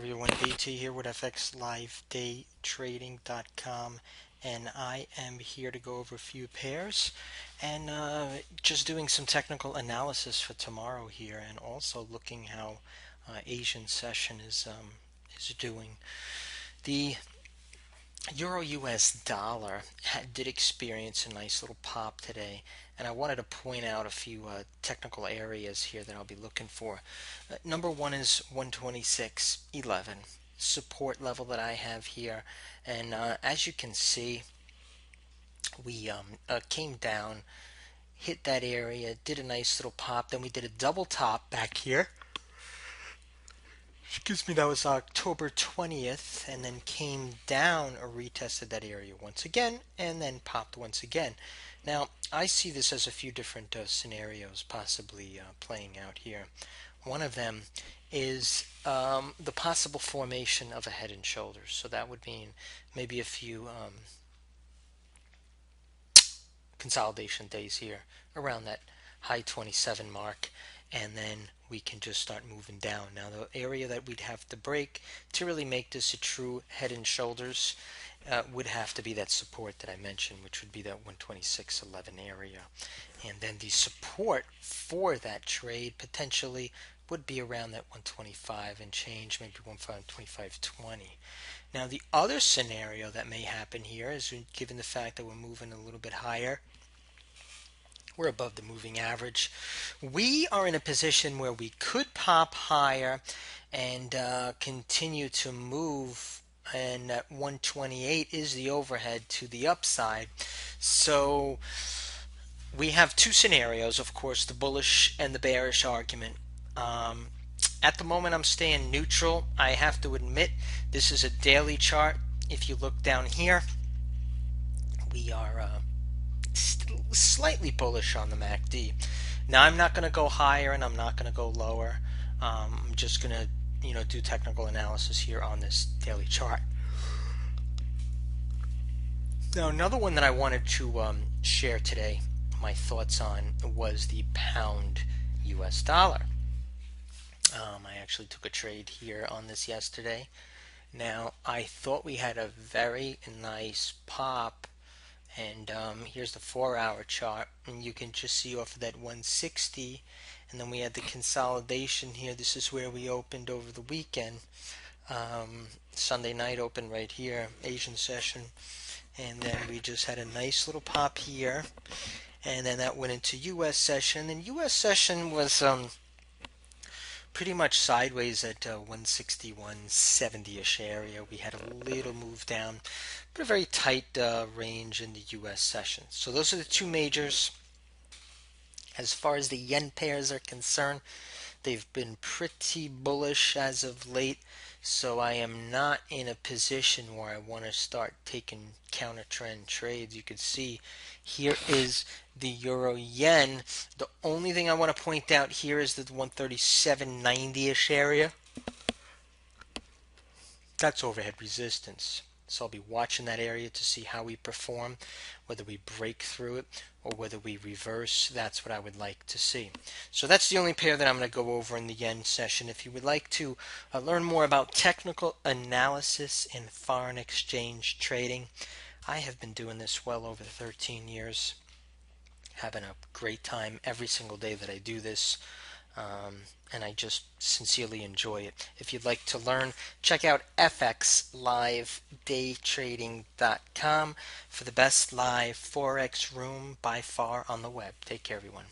everyone, BT here with FXLiveDayTrading.com, and I am here to go over a few pairs and just doing some technical analysis for tomorrow here, and also looking how Asian session is doing. The Euro US dollar did experience a nice little pop today, and I wanted to point out a few technical areas here that I'll be looking for. Number one is 126.11, support level that I have here, and as you can see, we came down, hit that area, did a nice little pop, then we did a double top back here. Excuse me, that was October 20th, and then came down or retested that area once again, and then popped once again. Now, I see this as a few different scenarios possibly playing out here. One of them is the possible formation of a head and shoulders. So that would mean maybe a few consolidation days here around that high 27 mark, and then we can just start moving down. Now, the area that we'd have to break to really make this a true head and shoulders would have to be that support that I mentioned, which would be that 126.11 area. And then the support for that trade potentially would be around that 125 and change, maybe 125.20. Now, the other scenario that may happen here is, given the fact that we're moving a little bit higher, we're above the moving average, we are in a position where we could pop higher and continue to move, and that 128 is the overhead to the upside. So we have two scenarios, of course, the bullish and the bearish argument. At the moment, I'm staying neutral. I have to admit, this is a daily chart. If you look down here, we are slightly bullish on the MACD. Now, I'm not going to go higher and I'm not going to go lower. I'm just going to do technical analysis here on this daily chart. Now, another one that I wanted to share today my thoughts on was the pound US dollar. I actually took a trade here on this yesterday. Now, I thought we had a very nice pop, and here's the 4-hour chart, and you can just see off of that 160, and then we had the consolidation here. This is where we opened over the weekend. Sunday night open right here, Asian session, and then we just had a nice little pop here, and then that went into US session, and US session was pretty much sideways at 160, 170-ish area. We had a little move down, but a very tight range in the US session. So those are the two majors. As far as the yen pairs are concerned, they've been pretty bullish as of late, so I am not in a position where I want to start taking counter trend trades. You can see here is the euro yen. The only thing I want to point out here is the 137.90-ish area. That's overhead resistance. So I'll be watching that area to see how we perform, whether we break through it or whether we reverse. That's what I would like to see. So that's the only pair that I'm going to go over in the yen session. If you would like to learn more about technical analysis in foreign exchange trading, I have been doing this well over 13 years, having a great time every single day that I do this. And I just sincerely enjoy it. If you'd like to learn, check out FXLiveDayTrading.com for the best live Forex room by far on the web. Take care, everyone.